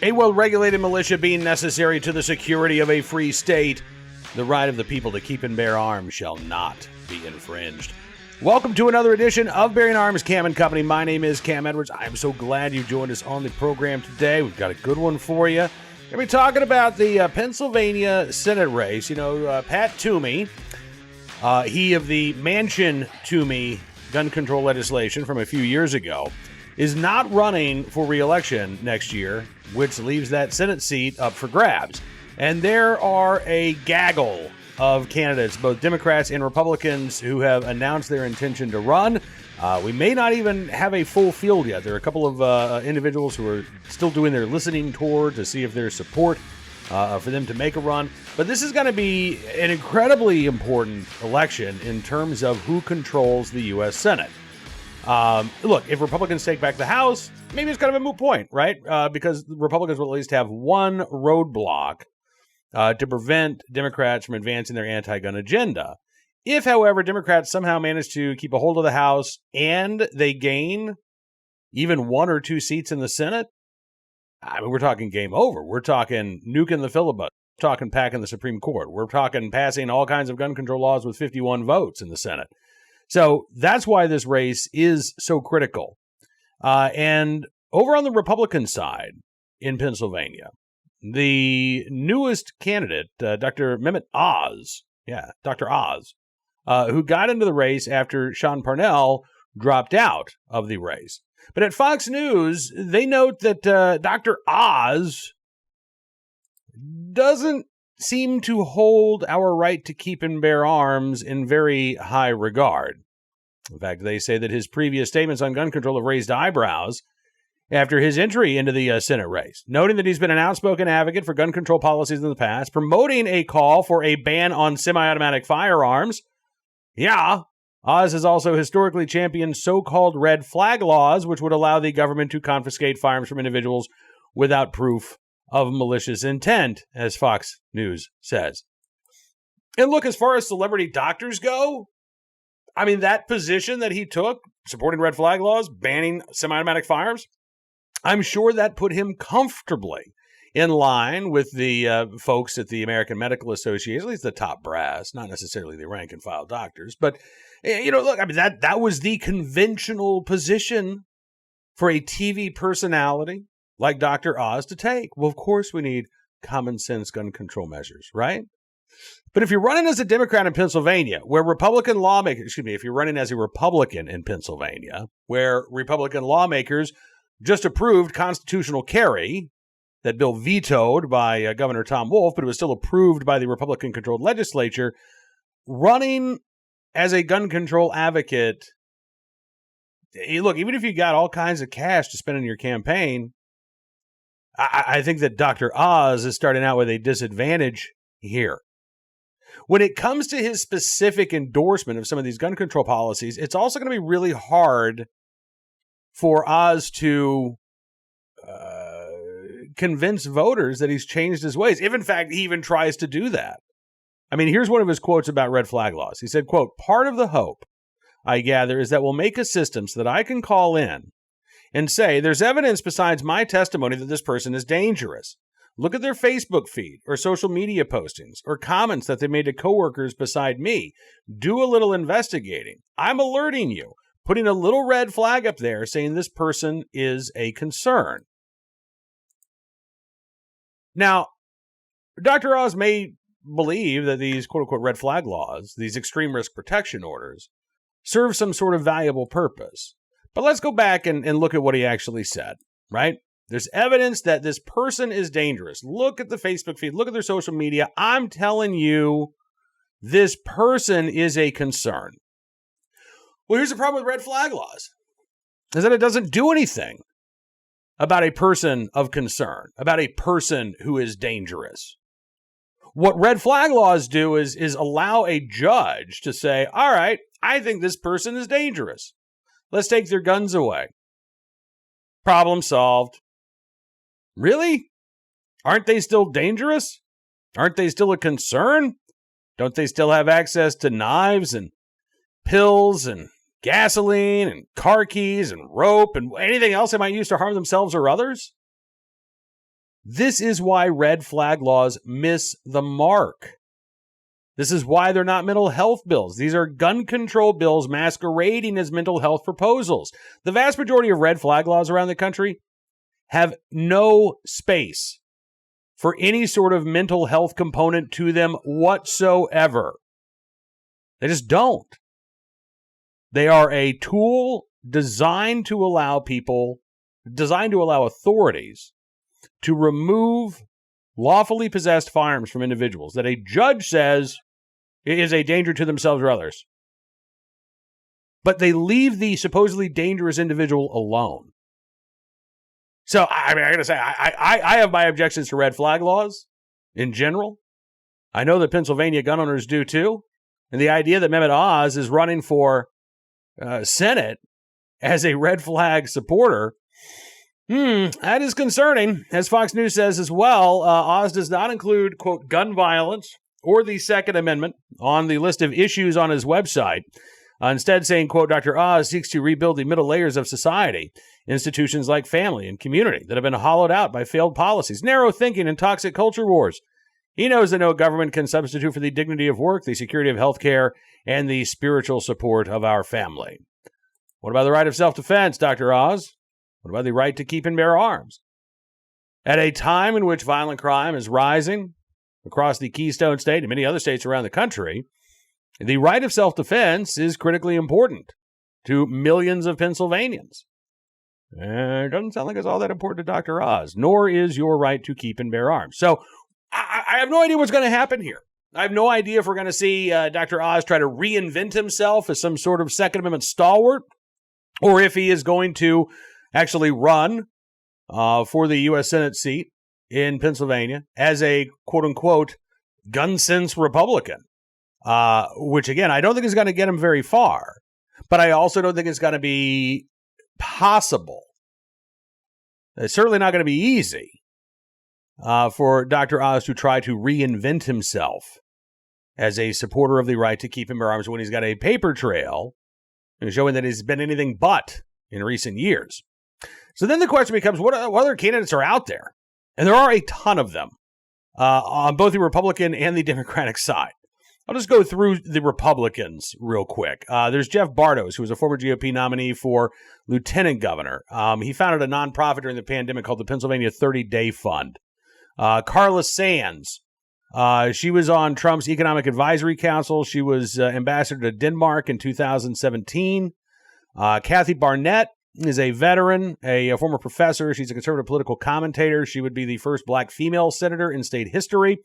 A well-regulated militia being necessary to the security of a free state, the right of the people to keep and bear arms shall not be infringed. Welcome to another edition of Bearing Arms Cam & Company. My name is Cam Edwards. I'm so glad you joined us on the program today. We've got a good one for you. We're going to be talking about the Pennsylvania Senate race. You know, Pat Toomey, he of the Manchin Toomey gun control legislation from a few years ago, is not running for re-election next year, which leaves that Senate seat up for grabs. And there are a gaggle of candidates, both Democrats and Republicans, who have announced their intention to run. We may not even have a full field yet. There are a couple of individuals who are still doing their listening tour to see if there's support for them to make a run. But this is going to be an incredibly important election in terms of who controls the U.S. Senate. Look, if Republicans take back the House, maybe it's kind of a moot point, right? Because Republicans will at least have one roadblock to prevent Democrats from advancing their anti-gun agenda. If, however, Democrats somehow manage to keep a hold of the House and they gain even one or two seats in the Senate, I mean, we're talking game over. We're talking nuking the filibuster. We're talking packing the Supreme Court. We're talking passing all kinds of gun control laws with 51 votes in the Senate. So that's why this race is so critical. And over on the Republican side in Pennsylvania, the newest candidate, Dr. Mehmet Oz, Dr. Oz, who got into the race after Sean Parnell dropped out of the race. But at Fox News, they note that Dr. Oz doesn't seem to hold our right to keep and bear arms in very high regard. In fact, they say that his previous statements on gun control have raised eyebrows after his entry into the Senate race, noting that he's been an outspoken advocate for gun control policies in the past, promoting a call for a ban on semi-automatic firearms. Yeah, Oz has also historically championed so-called red flag laws, which would allow the government to confiscate firearms from individuals without proof of malicious intent, as Fox News says. And look, as far as celebrity doctors go, I mean, that position that he took, supporting red flag laws, banning semi-automatic firearms, I'm sure that put him comfortably in line with the folks at the American Medical Association, at least the top brass, not necessarily the rank and file doctors. But, you know, look, I mean, that was the conventional position for a TV personality like Dr. Oz to take. Well, of course, we need common sense gun control measures, right? But if you're running as a Democrat in Pennsylvania, where Republican lawmakers, if you're running as a Republican in Pennsylvania, where Republican lawmakers just approved constitutional carry, that bill vetoed by Governor Tom Wolf, but it was still approved by the Republican-controlled legislature, running as a gun control advocate, look, even if you got all kinds of cash to spend in your campaign, I think that Dr. Oz is starting out with a disadvantage here. When it comes to his specific endorsement of some of these gun control policies, it's also going to be really hard for Oz to convince voters that he's changed his ways, if in fact he even tries to do that. I mean, here's one of his quotes about red flag laws. He said, quote, "Part of the hope, I gather, is that we'll make a system so that I can call in and say, there's evidence besides my testimony that this person is dangerous. Look at their Facebook feed or social media postings or comments that they made to coworkers beside me. Do a little investigating. I'm alerting you, putting a little red flag up there saying this person is a concern." Now, Dr. Oz may believe that these quote-unquote red flag laws, these extreme risk protection orders, serve some sort of valuable purpose. But let's go back and look at what he actually said, right? There's evidence that this person is dangerous. Look at the Facebook feed. Look at their social media. I'm telling you, this person is a concern. Well, here's the problem with red flag laws, is that it doesn't do anything about a person of concern, about a person who is dangerous. What red flag laws do is allow a judge to say, all right, I think this person is dangerous. Let's take their guns away. Problem solved. Really? Aren't they still dangerous? Aren't they still a concern? Don't they still have access to knives and pills and gasoline and car keys and rope and anything else they might use to harm themselves or others? This is why red flag laws miss the mark. This is why they're not mental health bills. These are gun control bills masquerading as mental health proposals. The vast majority of red flag laws around the country have no space for any sort of mental health component to them whatsoever. They just don't. They are a tool designed to allow authorities to remove lawfully possessed firearms from individuals that a judge says is a danger to themselves or others. But they leave the supposedly dangerous individual alone. So, I got to say, I have my objections to red flag laws in general. I know that Pennsylvania gun owners do too. And the idea that Mehmet Oz is running for Senate as a red flag supporter, that is concerning. As Fox News says as well, Oz does not include, quote, gun violence or the Second Amendment on the list of issues on his website. Instead saying, quote, Dr. Oz seeks to rebuild the middle layers of society, institutions like family and community that have been hollowed out by failed policies, narrow thinking, and toxic culture wars. He knows that no government can substitute for the dignity of work, the security of health care, and the spiritual support of our family. What about the right of self-defense, Dr. Oz? What about the right to keep and bear arms? At a time in which violent crime is rising across the Keystone State and many other states around the country, the right of self-defense is critically important to millions of Pennsylvanians. It doesn't sound like it's all that important to Dr. Oz, nor is your right to keep and bear arms. So I have no idea what's going to happen here. I have no idea if we're going to see Dr. Oz try to reinvent himself as some sort of Second Amendment stalwart, or if he is going to actually run for the U.S. Senate seat in Pennsylvania as a quote-unquote gun sense Republican, which, again, I don't think is going to get him very far, but I also don't think it's going to be possible. It's certainly not going to be easy for Dr. Oz to try to reinvent himself as a supporter of the right to keep and bear arms when he's got a paper trail showing that he's been anything but in recent years. So then the question becomes, what other candidates are out there? And there are a ton of them on both the Republican and the Democratic side. I'll just go through the Republicans real quick. There's Jeff Bartos, who was a former GOP nominee for lieutenant governor. He founded a nonprofit during the pandemic called the Pennsylvania 30-Day Fund. Carla Sands, she was on Trump's Economic Advisory Council. She was ambassador to Denmark in 2017. Kathy Barnett is a veteran, a former professor. She's a conservative political commentator. She would be the first black female senator in state history.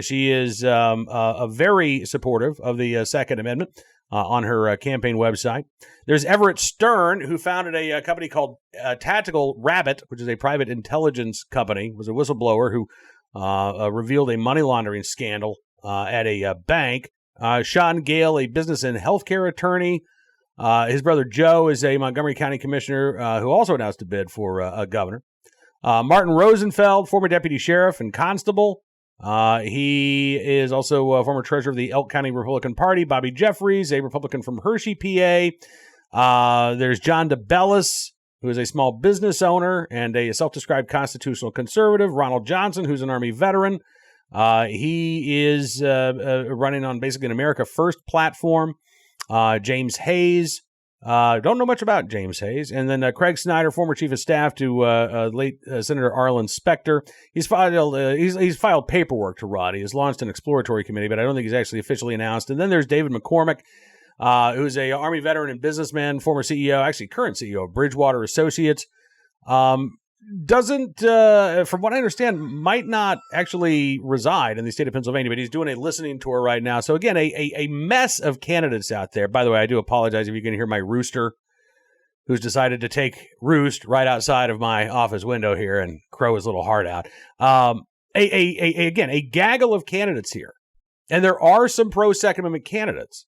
She is very supportive of the Second Amendment on her campaign website. There's Everett Stern, who founded a company called Tactical Rabbit, which is a private intelligence company, was a whistleblower who revealed a money laundering scandal at a bank. Sean Gale, a business and healthcare attorney. His brother Joe is a Montgomery County commissioner who also announced a bid for a governor. Martin Rosenfeld, former deputy sheriff and constable. He is also a former treasurer of the Elk County Republican Party. Bobby Jeffries, a Republican from Hershey, PA. There's John DeBellis, who is a small business owner and a self-described constitutional conservative. Ronald Johnson, who's an Army veteran. He is running on basically an America First platform. James Hayes. Don't know much about James Hayes. And then Craig Snyder, former chief of staff to late Senator Arlen Specter. He's filed paperwork to run. He has launched an exploratory committee, but I don't think he's actually officially announced. And then there's David McCormick, who's a Army veteran and businessman, former CEO, actually current CEO of Bridgewater Associates. Doesn't, from what I understand, might not actually reside in the state of Pennsylvania, but he's doing a listening tour right now. So again, a mess of candidates out there. By the way, I do apologize if you can hear my rooster, who's decided to take roost right outside of my office window here and crow his little heart out. Again, a gaggle of candidates here. And there are some pro-Second Amendment candidates.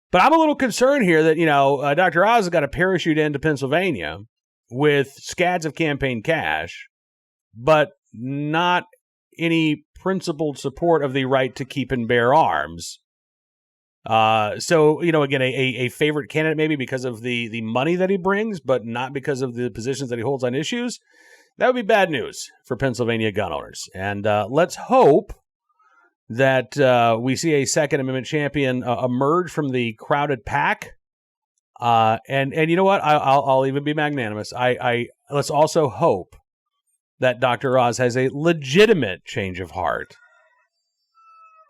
But I'm a little concerned here that, Dr. Oz has got a parachute into Pennsylvania with scads of campaign cash, but not any principled support of the right to keep and bear arms. So, again, a favorite candidate maybe because of the money that he brings, but not because of the positions that he holds on issues. That would be bad news for Pennsylvania gun owners. And let's hope that we see a Second Amendment champion emerge from the crowded pack. And you know what? I'll even be magnanimous. Let's also hope that Dr. Oz has a legitimate change of heart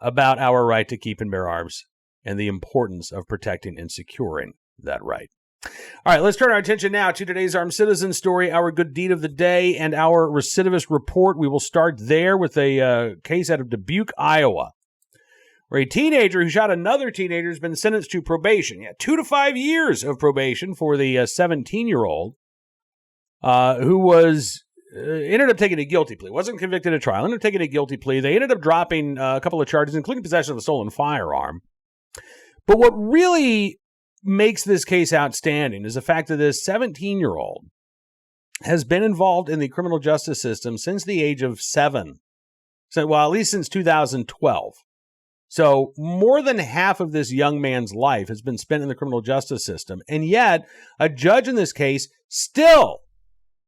about our right to keep and bear arms and the importance of protecting and securing that right. All right, let's turn our attention now to today's Armed Citizen story, our good deed of the day, and our recidivist report. We will start there with a case out of Dubuque, Iowa, where a teenager who shot another teenager has been sentenced to probation. 2 to 5 years of probation for the 17-year-old who was ended up taking a guilty plea. Wasn't convicted at trial. Ended up taking a guilty plea. They ended up dropping a couple of charges, including possession of a stolen firearm. But what really makes this case outstanding is the fact that this 17-year-old has been involved in the criminal justice system since the age of 7. So, at least since 2012. So more than half of this young man's life has been spent in the criminal justice system. And yet, a judge in this case still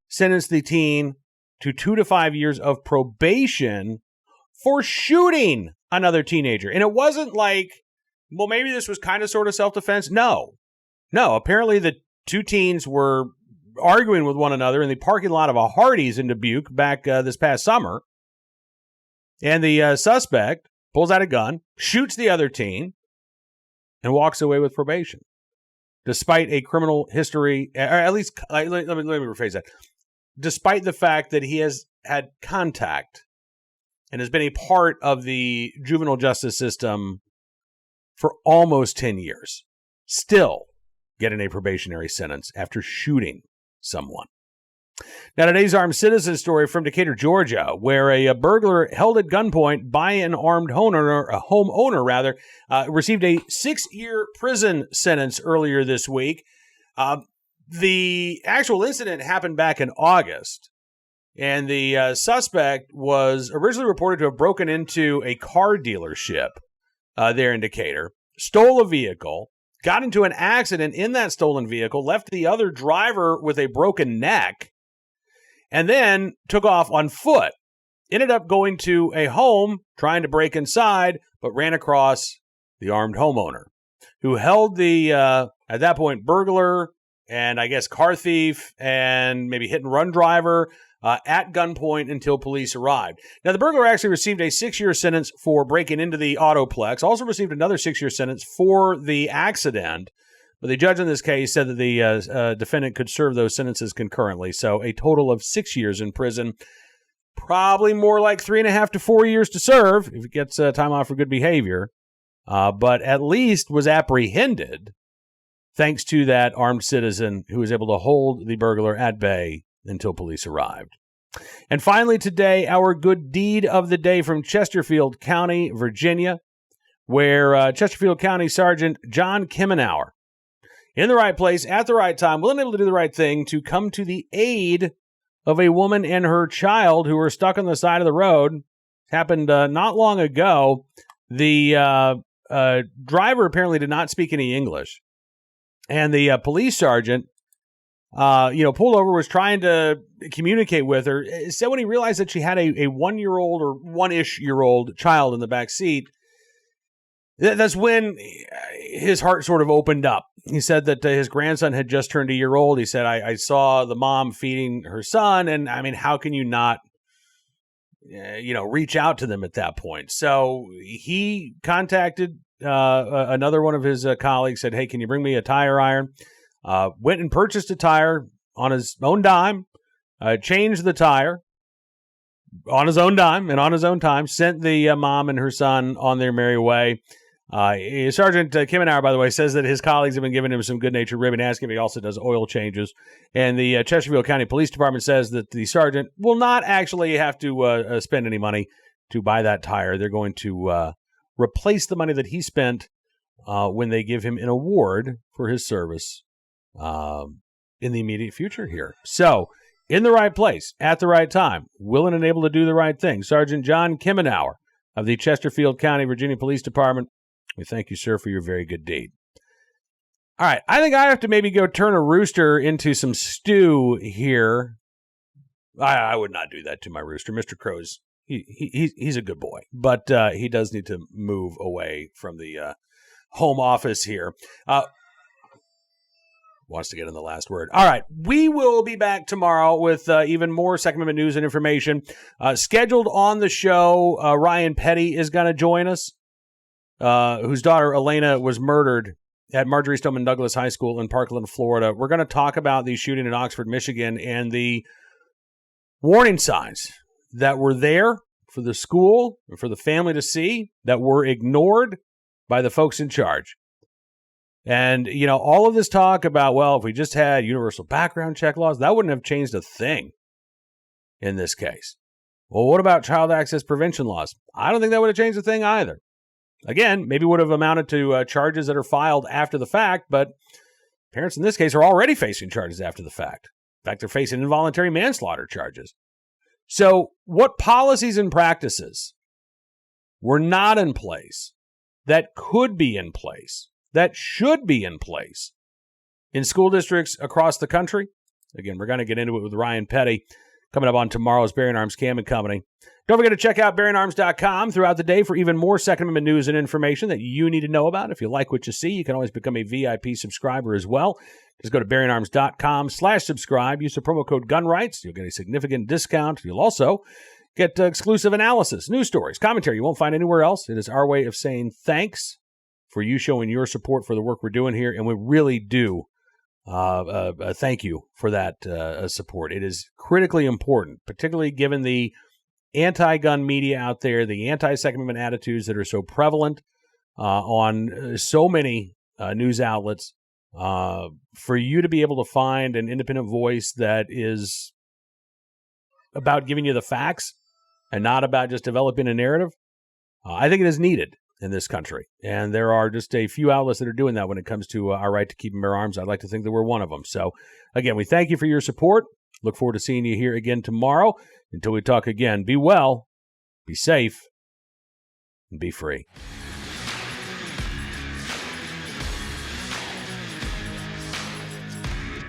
sentenced the teen to 2 to 5 years of probation for shooting another teenager. And it wasn't like, well, maybe this was kind of sort of self-defense. No, apparently the two teens were arguing with one another in the parking lot of a Hardee's in Dubuque back this past summer. And the suspect pulls out a gun, shoots the other teen, and walks away with probation, despite a criminal history, or at least, let me rephrase that. Despite the fact that he has had contact and has been a part of the juvenile justice system for almost 10 years, still getting a probationary sentence after shooting someone. Now, today's Armed Citizen story from Decatur, Georgia, where a burglar held at gunpoint by an armed homeowner, received a 6-year prison sentence earlier this week. The actual incident happened back in August, and the suspect was originally reported to have broken into a car dealership there in Decatur, stole a vehicle, got into an accident in that stolen vehicle, left the other driver with a broken neck, and then took off on foot. Ended up going to a home, trying to break inside, but ran across the armed homeowner, who held the, at that point, burglar and I guess car thief and maybe hit-and-run driver at gunpoint until police arrived. Now, the burglar actually received a 6-year sentence for breaking into the Autoplex, also received another 6-year sentence for the accident, but the judge in this case said that the defendant could serve those sentences concurrently, so a total of 6 years in prison, probably more like 3.5 to 4 years to serve if he gets time off for good behavior, but at least was apprehended thanks to that armed citizen who was able to hold the burglar at bay until police arrived. And finally today, our good deed of the day from Chesterfield County, Virginia, where Chesterfield County Sergeant John Kimmenauer, in the right place, at the right time, willing and able to do the right thing to come to the aid of a woman and her child who were stuck on the side of the road. Happened not long ago. The driver apparently did not speak any English. And the police sergeant, pulled over, was trying to communicate with her. Said when he realized that she had a 1-year-old or 1-ish-year-old child in the back seat, that's when his heart sort of opened up. He said that his grandson had just turned a year old. He said, I saw the mom feeding her son, and I mean, how can you not, reach out to them at that point? So he contacted another one of his colleagues, said, hey, can you bring me a tire iron? Went and purchased a tire on his own dime, changed the tire on his own dime and on his own time, sent the mom and her son on their merry way. Sergeant Kimmenauer, by the way, says that his colleagues have been giving him some good-natured ribbon, asking if he also does oil changes. And the Chesterfield County Police Department says that the sergeant will not actually have to spend any money to buy that tire. They're going to replace the money that he spent when they give him an award for his service in the immediate future here. So, in the right place, at the right time, willing and able to do the right thing, Sergeant John Kimmenauer of the Chesterfield County, Virginia Police Department. We thank you, sir, for your very good deed. All right, I think I have to maybe go turn a rooster into some stew here I would not do that to my rooster. Mr. Crow's he's a good boy, but he does need to move away from the home office here. Wants to get in the last word. All right, we will be back tomorrow with even more Second Amendment news and information. Scheduled on the show, Ryan Petty is going to join us, whose daughter Elena was murdered at Marjorie Stoneman Douglas High School in Parkland, Florida. We're going to talk about the shooting in Oxford, Michigan, and the warning signs that were there for the school and for the family to see that were ignored by the folks in charge. And, you know, all of this talk about, well, if we just had universal background check laws, that wouldn't have changed a thing in this case. Well, what about child access prevention laws? I don't think that would have changed a thing either. Again, maybe would have amounted to charges that are filed after the fact, but parents in this case are already facing charges after the fact. In fact, they're facing involuntary manslaughter charges. So what policies and practices were not in place that could be in place, that should be in place in school districts across the country? Again, we're going to get into it with Ryan Petty coming up on tomorrow's Bearing Arms Cam and Company. Don't forget to check out BearingArms.com throughout the day for even more Second Amendment news and information that you need to know about. If you like what you see, you can always become a VIP subscriber as well. Just go to BearingArms.com/subscribe. Use the promo code GUNRIGHTS. You'll get a significant discount. You'll also get exclusive analysis, news stories, commentary you won't find anywhere else. It is our way of saying thanks for you showing your support for the work we're doing here, and we really do thank you for that support. It is critically important, particularly given the anti-gun media out there, the anti-Second Amendment attitudes that are so prevalent on so many news outlets, for you to be able to find an independent voice that is about giving you the facts and not about just developing a narrative. I think it is needed in this country. And there are just a few outlets that are doing that when it comes to our right to keep and bear arms. I'd like to think that we're one of them. So, again, we thank you for your support. Look forward to seeing you here again tomorrow. Until we talk again, be well, be safe, and be free.